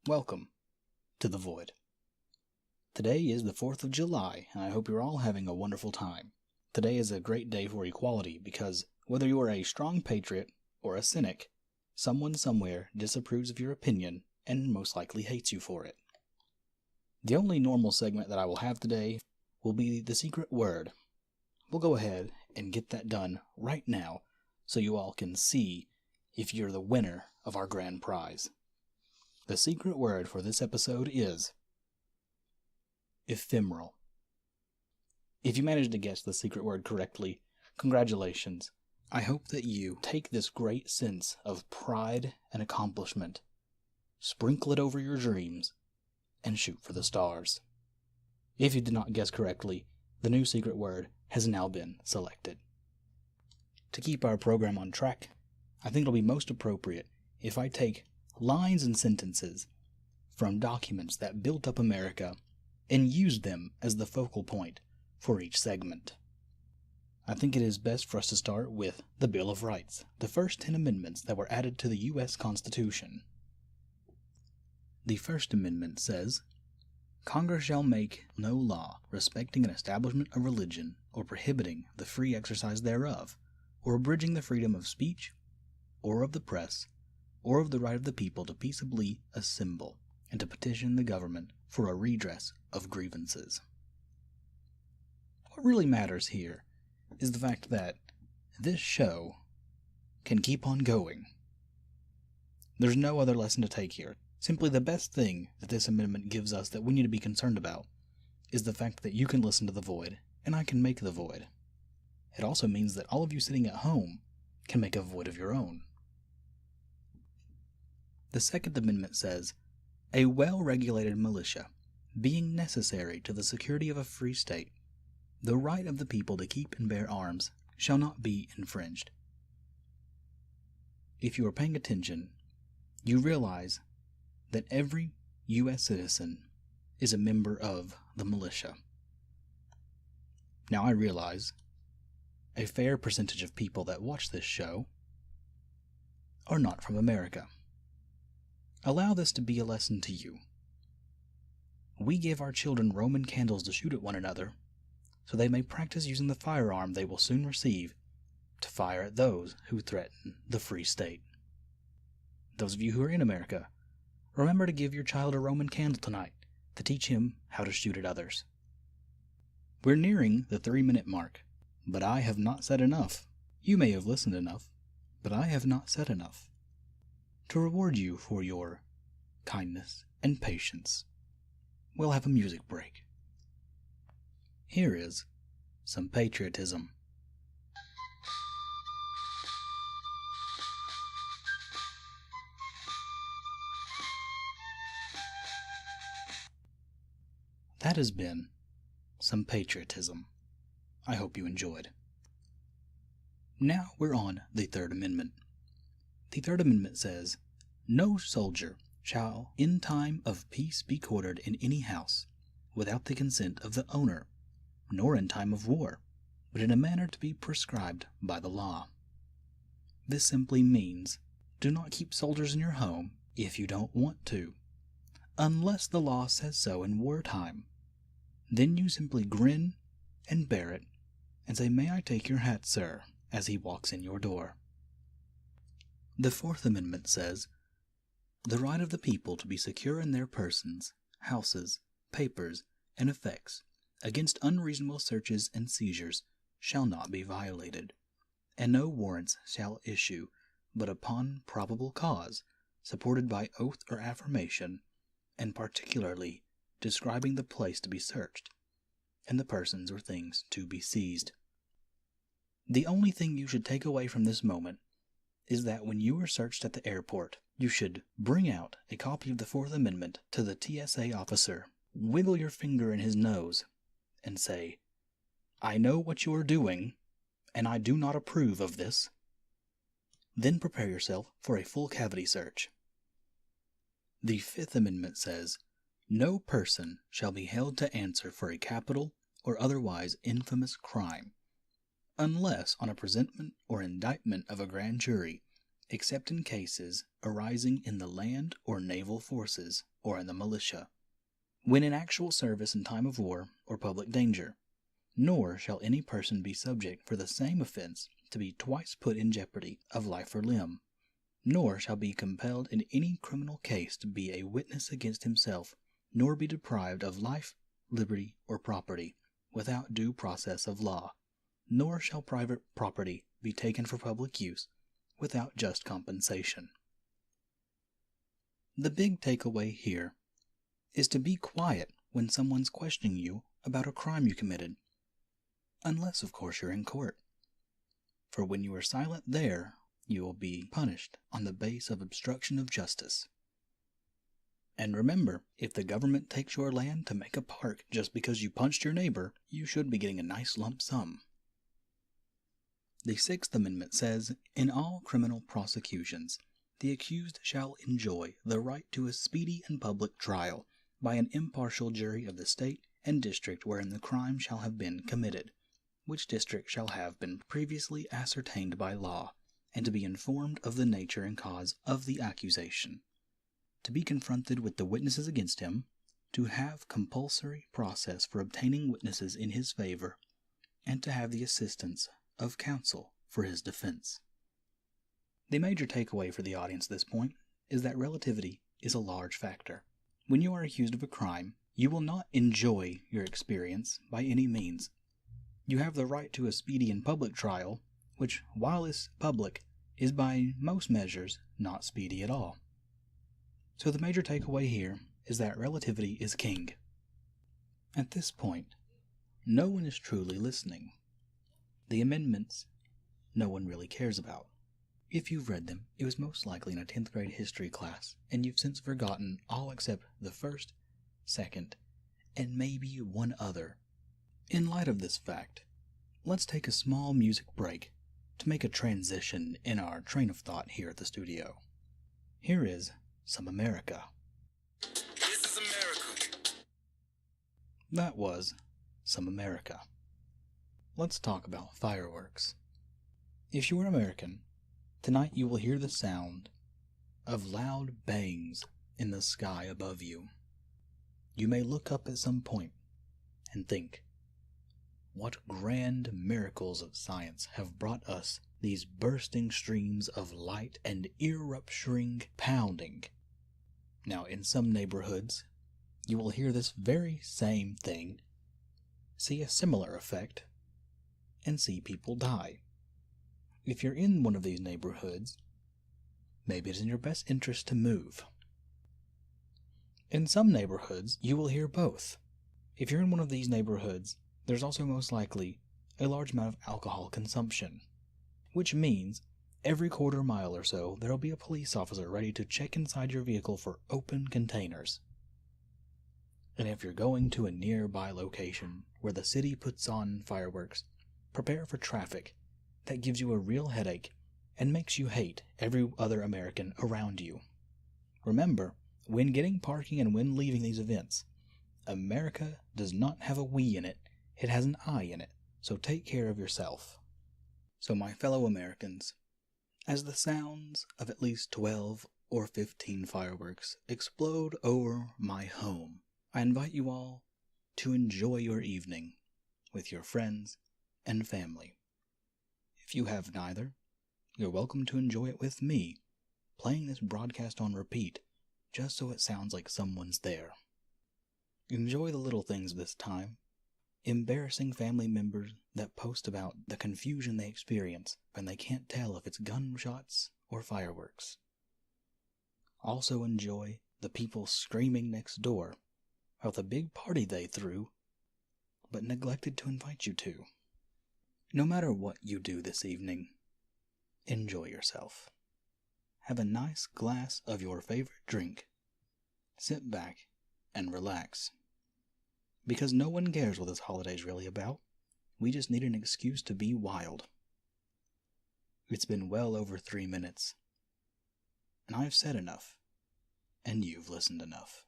Welcome to The Void. Today is the 4th of July, and I hope you're all having a wonderful time. Today is a great day for equality because whether you are a strong patriot or a cynic, someone somewhere disapproves of your opinion and most likely hates you for it. The only normal segment that I will have today will be the secret word. We'll go ahead and get that done right now so you all can see if you're the winner of our grand prize. The secret word for this episode is ephemeral. If you managed to guess the secret word correctly, congratulations. I hope that you take this great sense of pride and accomplishment, sprinkle it over your dreams, and shoot for the stars. If you did not guess correctly, the new secret word has now been selected. To keep our program on track, I think it'll be most appropriate if I take lines and sentences from documents that built up America and used them as the focal point for each segment. I think it is best for us to start with the Bill of Rights, the first 10 amendments that were added to the U.S. Constitution. The First Amendment says, Congress shall make no law respecting an establishment of religion or prohibiting the free exercise thereof, or abridging the freedom of speech, or of the press, or of the right of the people to peaceably assemble and to petition the government for a redress of grievances. What really matters here is the fact that this show can keep on going. There's no other lesson to take here. Simply the best thing that this amendment gives us that we need to be concerned about is the fact that you can listen to The Void, and I can make The Void. It also means that all of you sitting at home can make a void of your own. The Second Amendment says, a well-regulated militia, being necessary to the security of a free state, the right of the people to keep and bear arms shall not be infringed. If you are paying attention, you realize that every U.S. citizen is a member of the militia. Now I realize a fair percentage of people that watch this show are not from America. Allow this to be a lesson to you. We give our children Roman candles to shoot at one another, so they may practice using the firearm they will soon receive to fire at those who threaten the free state. Those of you who are in America, remember to give your child a Roman candle tonight to teach him how to shoot at others. We're nearing the 3-minute mark, but I have not said enough. You may have listened enough, but I have not said enough. To reward you for your kindness and patience, we'll have a music break. Here is some patriotism. That has been some patriotism. I hope you enjoyed. Now we're on the Third Amendment. The Third Amendment says, no soldier shall in time of peace be quartered in any house without the consent of the owner, nor in time of war, but in a manner to be prescribed by the law. This simply means, do not keep soldiers in your home if you don't want to, unless the law says so in wartime. Then you simply grin and bear it and say, may I take your hat, sir, as he walks in your door. The Fourth Amendment says, the right of the people to be secure in their persons, houses, papers, and effects against unreasonable searches and seizures shall not be violated, and no warrants shall issue but upon probable cause, supported by oath or affirmation, and particularly describing the place to be searched, and the persons or things to be seized. The only thing you should take away from this moment is that when you are searched at the airport, you should bring out a copy of the Fourth Amendment to the TSA officer, wiggle your finger in his nose, and say, I know what you are doing, and I do not approve of this. Then prepare yourself for a full cavity search. The Fifth Amendment says, no person shall be held to answer for a capital or otherwise infamous crime, unless on a presentment or indictment of a grand jury, except in cases arising in the land or naval forces or in the militia, when in actual service in time of war or public danger. Nor shall any person be subject for the same offense to be twice put in jeopardy of life or limb, nor shall be compelled in any criminal case to be a witness against himself, nor be deprived of life, liberty, or property, without due process of law, nor shall private property be taken for public use without just compensation. The big takeaway here is to be quiet when someone's questioning you about a crime you committed, unless, of course, you're in court. For when you are silent there, you will be punished on the base of obstruction of justice. And remember, if the government takes your land to make a park just because you punched your neighbor, you should be getting a nice lump sum. The Sixth Amendment says, in all criminal prosecutions, the accused shall enjoy the right to a speedy and public trial by an impartial jury of the state and district wherein the crime shall have been committed, which district shall have been previously ascertained by law, and to be informed of the nature and cause of the accusation, to be confronted with the witnesses against him, to have compulsory process for obtaining witnesses in his favor, and to have the assistance of counsel for his defense. The major takeaway for the audience at this point is that relativity is a large factor. When you are accused of a crime, you will not enjoy your experience by any means. You have the right to a speedy and public trial, which, while is public, is by most measures not speedy at all. So the major takeaway here is that relativity is king. At this point, no one is truly listening. The amendments, no one really cares about. If you've read them, it was most likely in a 10th grade history class, and you've since forgotten all except the first, second, and maybe one other. In light of this fact, let's take a small music break to make a transition in our train of thought here at the studio. Here is some America. This is America. That was some America. Let's talk about fireworks. If you are American, tonight you will hear the sound of loud bangs in the sky above you. You may look up at some point and think, what grand miracles of science have brought us these bursting streams of light and ear-rupturing pounding? Now, in some neighborhoods, you will hear this very same thing, see a similar effect, and see people die. If you're in one of these neighborhoods, maybe it's in your best interest to move. In some neighborhoods, you will hear both. If you're in one of these neighborhoods, there's also most likely a large amount of alcohol consumption, which means every quarter mile or so there will be a police officer ready to check inside your vehicle for open containers. And if you're going to a nearby location where the city puts on fireworks, prepare for traffic that gives you a real headache and makes you hate every other American around you. Remember, when getting parking and when leaving these events, America does not have a we in it, it has an I in it, so take care of yourself. So my fellow Americans, as the sounds of at least 12 or 15 fireworks explode over my home, I invite you all to enjoy your evening with your friends and family. If you have neither, you're welcome to enjoy it with me, playing this broadcast on repeat, just so it sounds like someone's there. Enjoy the little things of this time, embarrassing family members that post about the confusion they experience when they can't tell if it's gunshots or fireworks. Also enjoy the people screaming next door about the big party they threw, but neglected to invite you to. No matter what you do this evening, enjoy yourself. Have a nice glass of your favorite drink. Sit back and relax. Because no one cares what this holiday's really about. We just need an excuse to be wild. It's been well over 3 minutes. And I've said enough. And you've listened enough.